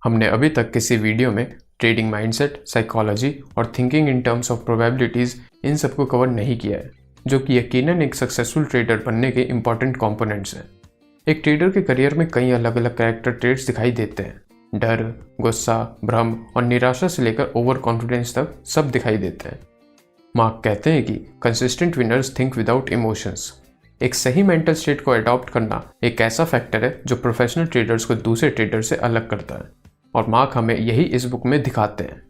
हमने अभी तक किसी वीडियो में ट्रेडिंग माइंडसेट, साइकोलॉजी और thinking in terms of probabilities इन सबको कवर नहीं किया है, जो कि यकीनन एक सक्सेसफुल ट्रेडर बनने के इंपॉर्टेंट कंपोनेंट्स हैं। एक ट्रेडर के करियर में कई अलग अलग कैरेक्टर ट्रेट्स दिखाई देते हैं। डर, गुस्सा, भ्रम और निराशा से लेकर ओवर कॉन्फिडेंस तक सब दिखाई देते हैं। मार्क कहते हैं कि consistent winners think without emotions. एक सही मेंटल स्टेट को अडॉप्ट करना एक ऐसा फैक्टर है जो प्रोफेशनल ट्रेडर्स को दूसरे ट्रेडर से अलग करता है, और मार्क हमें यही इस बुक में दिखाते हैं।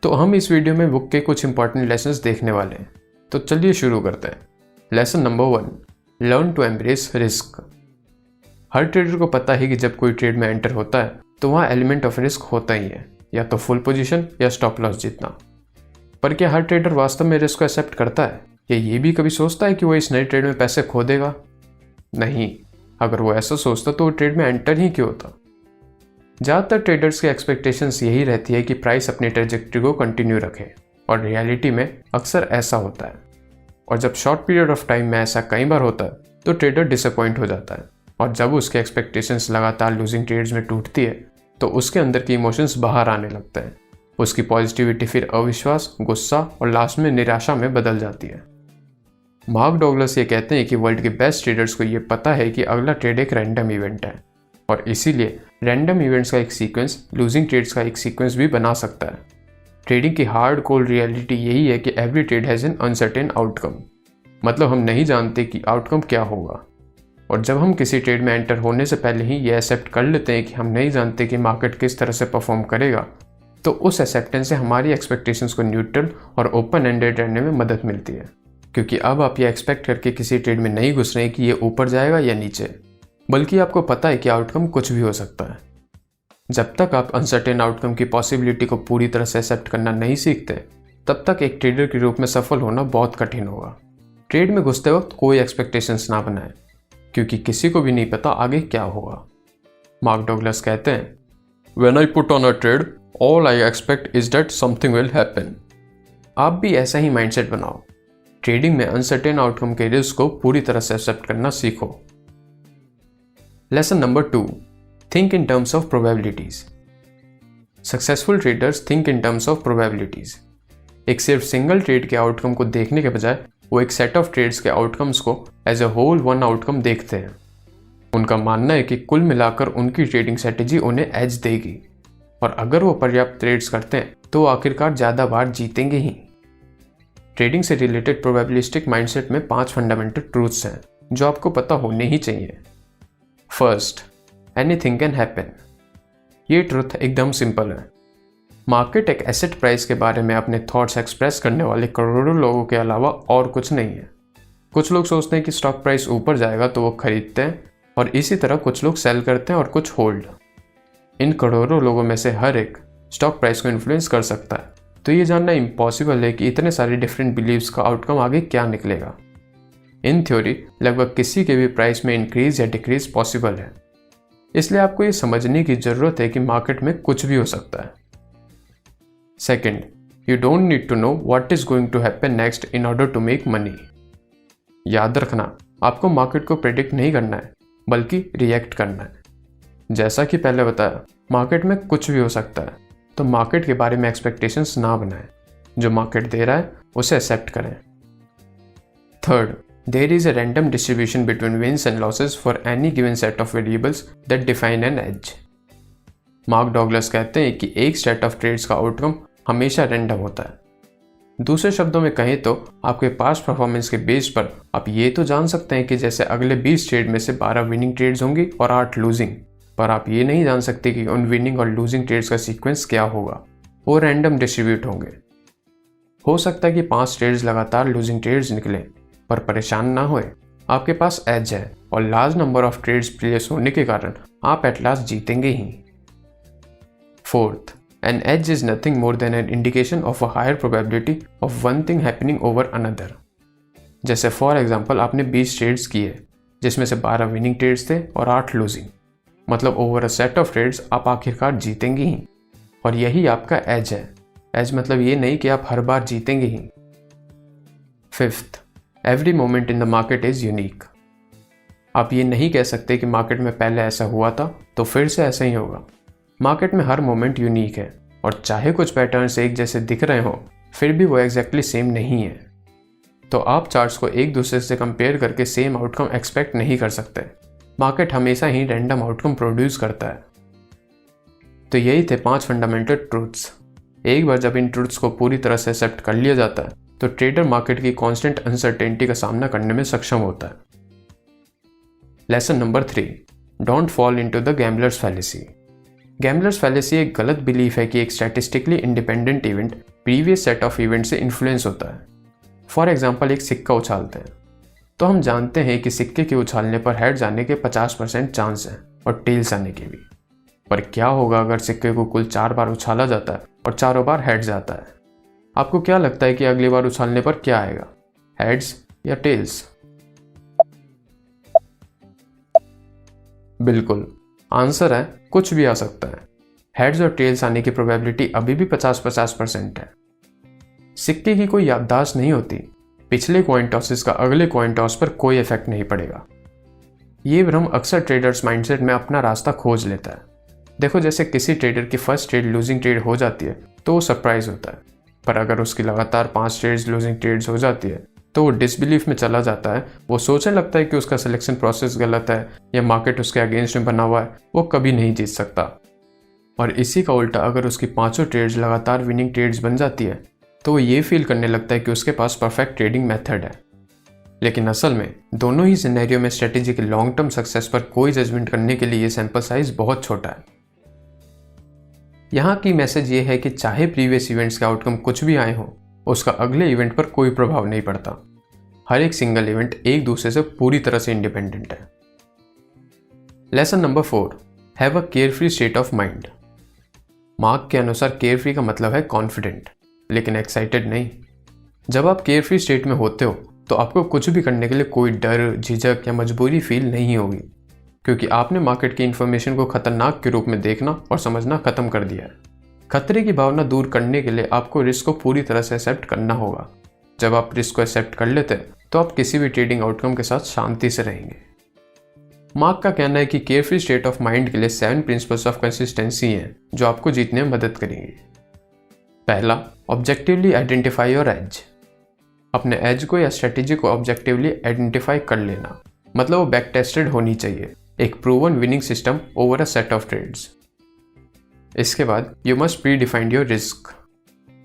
तो हम इस वीडियो में बुक के कुछ इंपॉर्टेंट लेसन्स देखने वाले हैं। तो चलिए शुरू करते हैं। Lesson number 1, learn to embrace risk. हर ट्रेडर को पता है कि जब कोई ट्रेड में एंटर होता है तो वहाँ एलिमेंट ऑफ रिस्क होता ही है, या तो फुल पोजीशन या स्टॉप लॉस जीतना। पर क्या हर ट्रेडर वास्तव में रिस्क को एक्सेप्ट करता है, या ये भी कभी सोचता है कि वो इस नए ट्रेड में पैसे खो देगा? नहीं। अगर वो ऐसा सोचता तो वो ट्रेड में एंटर ही क्यों होता? ज़्यादातर ट्रेडर्स की एक्सपेक्टेशंस यही रहती है कि प्राइस अपनी ट्रेजेक्टरी को कंटिन्यू रखे, और रियलिटी में अक्सर ऐसा होता है। और जब शॉर्ट पीरियड ऑफ टाइम में ऐसा कई बार होता है तो ट्रेडर डिसअपॉइंट हो जाता है, और जब उसके एक्सपेक्टेशंस लगातार लूजिंग ट्रेड्स में टूटती है तो उसके अंदर के इमोशंस बाहर आने लगते हैं। उसकी पॉजिटिविटी फिर अविश्वास, गुस्सा और लास्ट में निराशा में बदल जाती है। मार्क डॉगलस ये कहते हैं कि वर्ल्ड के बेस्ट ट्रेडर्स को ये पता है कि अगला ट्रेड एक रैंडम इवेंट है, और इसीलिए रैंडम इवेंट्स का एक सीक्वेंस लूजिंग ट्रेड्स का एक सीक्वेंस भी बना सकता है। ट्रेडिंग की हार्ड कोर रियलिटी यही है कि every trade has an uncertain outcome. मतलब हम नहीं जानते कि आउटकम क्या होगा, और जब हम किसी ट्रेड में एंटर होने से पहले ही ये एक्सेप्ट कर लेते हैं कि हम नहीं जानते कि मार्केट किस तरह से परफॉर्म करेगा, तो उस एक्सेप्टेंस से हमारी एक्सपेक्टेशंस को न्यूट्रल और ओपन एंडेड रहने में मदद मिलती है। क्योंकि अब आप ये एक्सपेक्ट करके किसी ट्रेड में नहीं घुस रहे हैं कि ये ऊपर जाएगा या नीचे, बल्कि आपको पता है कि आउटकम कुछ भी हो सकता है। जब तक आप अनसर्टेन आउटकम की पॉसिबिलिटी को पूरी तरह से एक्सेप्ट करना नहीं सीखते, तब तक एक ट्रेडर के रूप में सफल होना बहुत कठिन होगा। ट्रेड में घुसते वक्त कोई एक्सपेक्टेशंस ना बनाएं, क्योंकि किसी को भी नहीं पता आगे क्या होगा। मार्क डॉगलस कहते हैं, When I put on a trade, all I expect is that something will happen. आप भी ऐसा ही माइंडसेट बनाओ। ट्रेडिंग में अनसर्टेन आउटकम के रिस्क को पूरी तरह से एक्सेप्ट करना सीखो। Lesson number 2, think in terms of probabilities. Successful traders think in terms of probabilities. एक सिर्फ सिंगल ट्रेड के आउटकम को देखने के बजाय वो एक सेट ऑफ ट्रेड्स के आउटकम्स को as a whole one outcome देखते हैं। उनका मानना है कि कुल मिलाकर उनकी ट्रेडिंग स्ट्रेटेजी उन्हें एज देगी, और अगर वो पर्याप्त ट्रेड्स करते हैं तो आखिरकार ज़्यादा बार जीतेंगे ही। ट्रेडिंग से रिलेटेड प्रोबेबिलिस्टिक माइंडसेट में 5 फंडामेंटल ट्रूथ्स हैं जो आपको पता होने ही चाहिए। First, anything can happen. ये ट्रूथ एकदम सिंपल है। मार्केट एक एसेट प्राइस के बारे में अपने थॉट्स एक्सप्रेस करने वाले करोड़ों लोगों के अलावा और कुछ नहीं है। कुछ लोग सोचते हैं कि स्टॉक प्राइस ऊपर जाएगा तो वो खरीदते हैं, और इसी तरह कुछ लोग सेल करते हैं और कुछ होल्ड। इन करोड़ों लोगों में से हर एक स्टॉक प्राइस को इन्फ्लुएंस कर सकता है, तो ये जानना इम्पॉसिबल है कि इतने सारे डिफरेंट बिलीव्स का आउटकम आगे क्या निकलेगा। इन थ्योरी लगभग किसी के भी प्राइस में इंक्रीज या डिक्रीज पॉसिबल है, इसलिए आपको ये समझने की ज़रूरत है कि मार्केट में कुछ भी हो सकता है। Second, you don't need to know what is going to happen next in order to make money. याद रखना, आपको मार्केट को प्रेडिक्ट नहीं करना है, बल्कि रिएक्ट करना है। जैसा कि पहले बताया, मार्केट में कुछ भी हो सकता है, तो मार्केट के बारे में एक्सपेक्टेशंस ना बनाएं। जो मार्केट दे रहा है उसे एक्सेप्ट करें। Third, there is a random distribution between wins and losses for any given set of variables that define an edge. Mark Douglas कहते हैं कि एक सेट ऑफ ट्रेड्स का आउटकम हमेशा रैंडम होता है। दूसरे शब्दों में कहें तो आपके पास परफॉर्मेंस के बेस पर आप ये तो जान सकते हैं कि जैसे अगले 20 ट्रेड में से 12 विनिंग ट्रेड्स होंगी और 8 लूजिंग, पर आप ये नहीं जान सकते कि उन विनिंग और लूजिंग ट्रेड्स का सीक्वेंस क्या होगा। वो रैंडम डिस्ट्रीब्यूट होंगे। हो सकता है कि 5 ट्रेड्स लगातार लूजिंग ट्रेड्स निकले, पर परेशान ना होए, आपके पास एज है, और large number of trades place होने के कारण आप एट लास्ट जीतेंगे ही। Fourth, an edge is nothing more than an indication of a higher probability of one thing happening over another. जैसे फॉर एग्जाम्पल आपने 20 ट्रेड्स किए, जिसमें से 12 विनिंग ट्रेड्स थे और 8 लूजिंग। मतलब over a set of trades आप आखिरकार जीतेंगे ही, और यही आपका एज है। एज मतलब ये नहीं कि आप हर बार जीतेंगे ही। Fifth, every moment in the market is unique. आप ये नहीं कह सकते कि मार्केट में पहले ऐसा हुआ था तो फिर से ऐसा ही होगा। मार्केट में हर मोमेंट यूनिक है और चाहे कुछ पैटर्न्स एक जैसे दिख रहे हो फिर भी वो एग्जैक्टली सेम नहीं है। तो आप चार्ट्स को एक दूसरे से कंपेयर करके सेम आउटकम एक्सपेक्ट नहीं कर सकते। मार्केट हमेशा ही रैंडम आउटकम प्रोड्यूस करता है। तो यही थे 5 फंडामेंटल ट्रूथ्स। एक बार जब इन ट्रूथ्स को पूरी तरह से एक्सेप्ट कर लिया जाता है तो ट्रेडर मार्केट की कांस्टेंट अनसर्टेनिटी का सामना करने में सक्षम होता है। Lesson number 3, don't fall into the gamblers fallacy. Gamblers fallacy एक गलत बिलीफ है कि एक statistically independent event previous set of event से इन्फ्लुएंस होता है। फॉर एग्जाम्पल, एक सिक्का उछालते हैं तो हम जानते हैं कि सिक्के के उछालने पर हेड्स आने के 50% चांस हैं और टेल्स आने के भी। पर क्या होगा अगर सिक्के को कुल 4 बार उछाला जाता है और चारों बार हेड्स आता है? आपको क्या लगता है कि अगली बार उछालने पर क्या आएगा, हेड्स या टेल्स? बिल्कुल, आंसर है कुछ भी आ सकता है। हेड्स और टेल्स आने की प्रोबेबिलिटी अभी भी 50-50% है। सिक्के की कोई याददाश्त नहीं होती, पिछले कॉइन टॉसेस का अगले कॉइन टॉस पर कोई इफेक्ट नहीं पड़ेगा। ये भ्रम अक्सर ट्रेडर्स माइंडसेट में अपना रास्ता खोज लेता है। देखो, जैसे किसी ट्रेडर की फर्स्ट ट्रेड लूजिंग ट्रेड हो जाती है तो वो सरप्राइज होता है, पर अगर उसकी लगातार 5 ट्रेड्स लूजिंग ट्रेड्स हो जाती है तो वो डिसबिलीफ में चला जाता है। वो सोचने लगता है कि उसका सिलेक्शन प्रोसेस गलत है या मार्केट उसके अगेंस्ट में बना हुआ है, वो कभी नहीं जीत सकता। और इसी का उल्टा, अगर उसकी 5 ट्रेड्स लगातार विनिंग ट्रेड्स बन जाती है तो वो ये फील करने लगता है कि उसके पास परफेक्ट ट्रेडिंग मेथड है। लेकिन असल में दोनों ही सिनेरियो में स्ट्रेटेजी के लॉन्ग टर्म सक्सेस पर कोई जजमेंट करने के लिए ये सैंपल साइज बहुत छोटा है। यहाँ की मैसेज ये है कि चाहे प्रीवियस इवेंट्स के आउटकम कुछ भी आए हों, उसका अगले इवेंट पर कोई प्रभाव नहीं पड़ता। हर एक सिंगल इवेंट एक दूसरे से पूरी तरह से इंडिपेंडेंट है। Lesson number 4, have a carefree state of mind. Mark के अनुसार केयरफ्री का मतलब है कॉन्फिडेंट, लेकिन एक्साइटेड नहीं। जब आप केयरफ्री स्टेट में होते हो तो आपको कुछ भी करने के लिए कोई डर, झिझक या मजबूरी फील नहीं होगी, क्योंकि आपने मार्केट की इन्फॉर्मेशन को खतरनाक के रूप में देखना और समझना खत्म कर दिया है। खतरे की भावना दूर करने के लिए आपको रिस्क को पूरी तरह से एक्सेप्ट करना होगा। जब आप रिस्क को एक्सेप्ट कर लेते हैं तो आप किसी भी ट्रेडिंग आउटकम के साथ शांति से रहेंगे। मार्क का कहना है कि केयरफ्री स्टेट ऑफ माइंड के लिए 7 प्रिंसिपल्स ऑफ कंसिस्टेंसी हैं जो आपको जीतने में मदद करेंगे। पहला, ऑब्जेक्टिवली आइडेंटिफाई योर एज। अपने एज को या स्ट्रेटेजी को ऑब्जेक्टिवली आइडेंटिफाई कर लेना, मतलब वो बैक टेस्टेड होनी चाहिए, एक proven winning system over a set of trades. इसके बाद you must predefined your risk.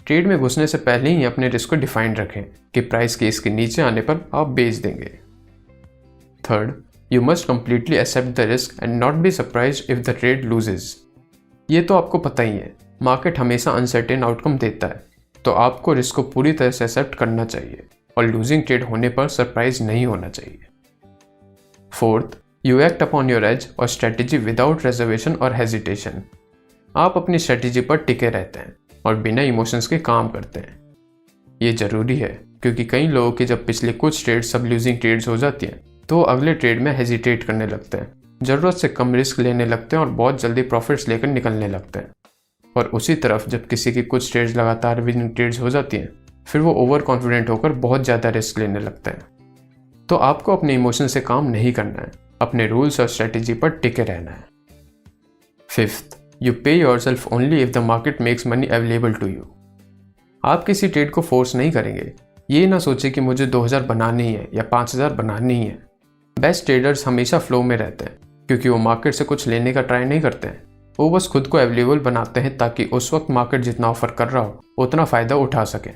Trade में घुसने से पहले ही अपने रिस्क को डिफाइन रखें कि प्राइस के इसके नीचे आने पर आप बेच देंगे। Third, you must completely accept the risk and not be surprised if the trade loses. ये तो आपको पता ही है, मार्केट हमेशा अनसर्टेन आउटकम देता है, तो आपको रिस्क को पूरी तरह से एक्सेप्ट करना चाहिए और लूजिंग ट्रेड होने पर सरप्राइज नहीं होना चाहिए। Fourth, you act upon your age और स्ट्रेटेजी विदाउट रिजर्वेशन और हेजिटेशन। आप अपनी स्ट्रेटेजी पर टिके रहते हैं और बिना इमोशंस के काम करते हैं। ये जरूरी है क्योंकि कई लोगों की जब पिछले कुछ ट्रेड्स सब लूजिंग ट्रेड्स हो जाती हैं तो अगले ट्रेड में हेजिटेट करने लगते हैं, ज़रूरत से कम रिस्क लेने लगते हैं और बहुत जल्दी प्रॉफिट्स लेकर निकलने लगते हैं। और उसी तरफ जब किसी की कुछ ट्रेड्स लगातार विनिंग ट्रेड्स हो जाती हैं फिर वो ओवर कॉन्फिडेंट होकर बहुत ज़्यादा रिस्क लेने लगते हैं। तो आपको अपने इमोशन से काम नहीं करना है, अपने रूल्स और स्ट्रेटेजी पर टिके रहना है। Fifth, you pay yourself only if the market makes money available to you. आप किसी ट्रेड को फोर्स नहीं करेंगे। ये ना सोचे कि मुझे 2000 बनानी है या 5000 बनानी ही है। बेस्ट ट्रेडर्स हमेशा फ्लो में रहते हैं क्योंकि वो मार्केट से कुछ लेने का ट्राई नहीं करते हैं, वो बस खुद को अवेलेबल बनाते हैं ताकि उस वक्त मार्केट जितना ऑफर कर रहा हो उतना फ़ायदा उठा सकें।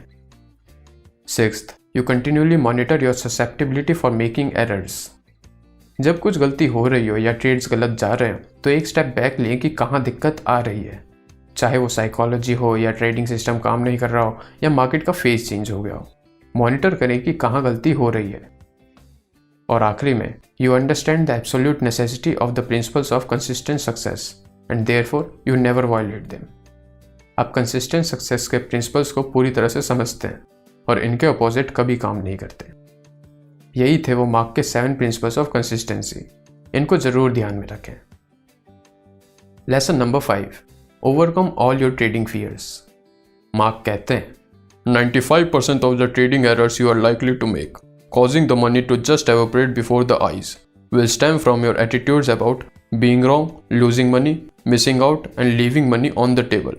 Sixth, you continually monitor your susceptibility for making errors. जब कुछ गलती हो रही हो या ट्रेड्स गलत जा रहे हो तो एक स्टेप बैक लें कि कहाँ दिक्कत आ रही है, चाहे वो साइकोलॉजी हो या ट्रेडिंग सिस्टम काम नहीं कर रहा हो या मार्केट का फेस चेंज हो गया हो। मॉनिटर करें कि कहाँ गलती हो रही है। और आखिरी में, you understand the absolute necessity of the principles of consistent success and therefore you never violate them. आप कंसिस्टेंट सक्सेस के प्रिंसिपल्स को पूरी तरह से समझते हैं और इनके अपोजिट कभी काम नहीं करते। यही थे वो मार्क के 7 प्रिंसिपल्स ऑफ कंसिस्टेंसी। इनको जरूर ध्यान में रखें। Lesson number 5, overcome all your trading fears. Mark कहते हैं 95% of the trading errors you are likely to make, causing the money to just evaporate before the eyes, will stem from your attitudes about being wrong, losing money, missing out and leaving money on the table.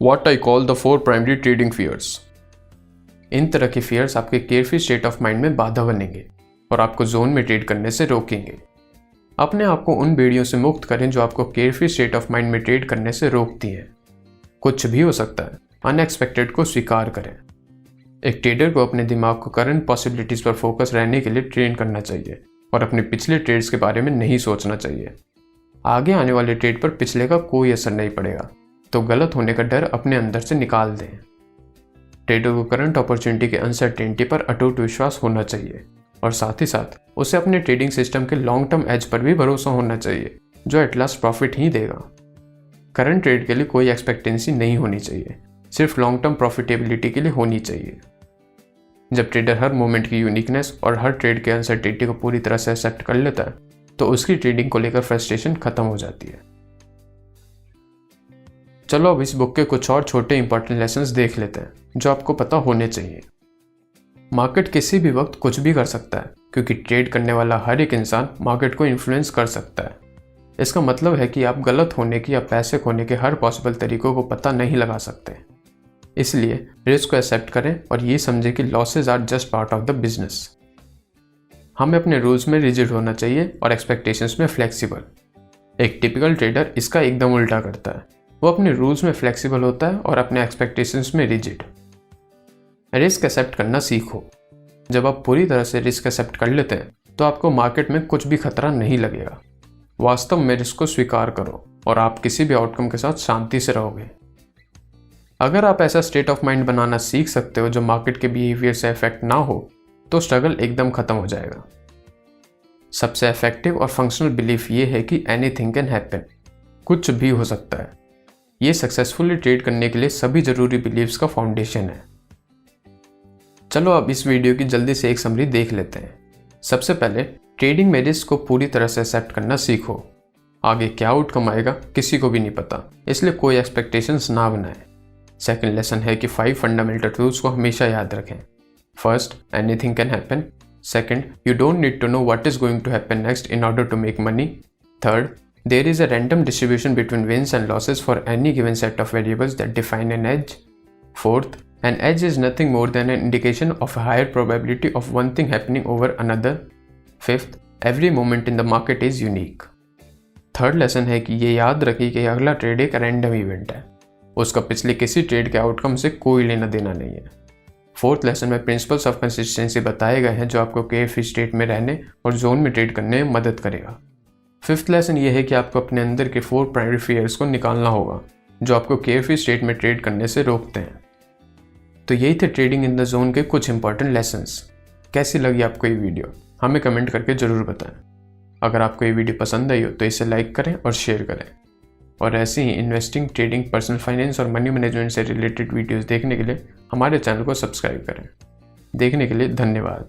What I call the 4 primary trading fears. इन तरह के fears आपके carefree state of mind में बाधा बनेंगे और आपको zone में trade करने से रोकेंगे। अपने आप को उन बेड़ियों से मुक्त करें जो आपको केयरफ्री स्टेट ऑफ माइंड में ट्रेड करने से रोकती हैं। कुछ भी हो सकता है, अनएक्सपेक्टेड को स्वीकार करें। एक ट्रेडर को अपने दिमाग को करंट पॉसिबिलिटीज पर फोकस रहने के लिए ट्रेन करना चाहिए और अपने पिछले ट्रेड्स के बारे में नहीं सोचना चाहिए। आगे आने वाले ट्रेड पर पिछले का कोई असर नहीं पड़ेगा, तो गलत होने का डर अपने अंदर से निकाल दें। ट्रेडर को करंट अपॉर्चुनिटी के अनसर्टेनिटी पर अटूट विश्वास होना चाहिए और साथ ही साथ उसे अपने ट्रेडिंग सिस्टम के लॉन्ग टर्म एज पर भी भरोसा होना चाहिए, जो एट लास्ट प्रॉफिट ही देगा। करंट ट्रेड के लिए कोई एक्सपेक्टेंसी नहीं होनी चाहिए, सिर्फ लॉन्ग टर्म प्रॉफिटेबिलिटी के लिए होनी चाहिए। जब ट्रेडर हर मोमेंट की यूनिकनेस और हर ट्रेड के अनसर्टेनिटी को पूरी तरह से एक्सेप्ट कर लेता है, तो उसकी ट्रेडिंग को लेकर फ्रस्ट्रेशन खत्म हो जाती है। चलो अब इस बुक के कुछ और छोटे इंपॉर्टेंट लेसन्स देख लेते हैं जो आपको पता होने चाहिए। मार्केट किसी भी वक्त कुछ भी कर सकता है, क्योंकि ट्रेड करने वाला हर एक इंसान मार्केट को इन्फ्लुएंस कर सकता है। इसका मतलब है कि आप गलत होने की या पैसे खोने के हर पॉसिबल तरीकों को पता नहीं लगा सकते। इसलिए रिस्क को एक्सेप्ट करें और ये समझें कि losses are just part of the business. हमें अपने रूल्स में रिजिड होना चाहिए और एक्सपेक्टेशंस में फ्लेक्सिबल। एक टिपिकल ट्रेडर इसका एकदम उल्टा करता है, वो अपने रूल्स में फ्लेक्सिबल होता है और अपने एक्सपेक्टेशंस में रिजिड। रिस्क एक्सेप्ट करना सीखो। जब आप पूरी तरह से रिस्क एक्सेप्ट कर लेते हैं तो आपको मार्केट में कुछ भी खतरा नहीं लगेगा। वास्तव में रिस्क को स्वीकार करो और आप किसी भी आउटकम के साथ शांति से रहोगे। अगर आप ऐसा स्टेट ऑफ माइंड बनाना सीख सकते हो जो मार्केट के बिहेवियर से इफेक्ट ना हो, तो स्ट्रगल एकदम खत्म हो जाएगा। सबसे इफेक्टिव और फंक्शनल बिलीफ ये है कि एनीथिंग कैन हैपन, कुछ भी हो सकता है। ये सक्सेसफुली ट्रेड करने के लिए सभी जरूरी बिलीव्स का फाउंडेशन है। चलो अब इस वीडियो की जल्दी से एक समरी देख लेते हैं। सबसे पहले ट्रेडिंग में रिस्क को पूरी तरह से एक्सेप्ट करना सीखो। आगे क्या आउटकम आएगा किसी को भी नहीं पता, इसलिए कोई एक्सपेक्टेशंस ना बनाएं। सेकंड लेसन है कि 5 फंडामेंटल ट्रूथ्स को हमेशा याद रखें। First, anything can happen. Second, you don't need to know what is going to happen next in order to make money. Third, there is a random distribution between wins and losses for any given set of variables that define an edge. Fourth, an edge is nothing more than an indication of a higher probability of one thing happening over another. Fifth, every moment in the market is unique. Third lesson है कि ये याद रखिए कि अगला trade एक random event है, उसका पिछले किसी ट्रेड के आउटकम से कोई लेना देना नहीं है। फोर्थ लेसन में प्रिंसिपल्स ऑफ कंसिस्टेंसी बताए गए हैं जो आपको केयरफ्री स्टेट में रहने और जोन में ट्रेड करने में मदद करेगा। फिफ्थ लेसन ये है कि आपको अपने अंदर के 4 प्राइमरी फियर्स को निकालना होगा जो आपको केयरफ्री स्टेट में ट्रेड करने से रोकते हैं। तो यही थे ट्रेडिंग इन द जोन के कुछ इंपॉर्टेंट लेसन्स। कैसी लगी आपको ये वीडियो हमें कमेंट करके ज़रूर बताएं। अगर आपको ये वीडियो पसंद आई हो तो इसे लाइक करें और शेयर करें। और ऐसे ही इन्वेस्टिंग, ट्रेडिंग, पर्सनल फाइनेंस और मनी मैनेजमेंट से रिलेटेड वीडियोस देखने के लिए हमारे चैनल को सब्सक्राइब करें। देखने के लिए धन्यवाद।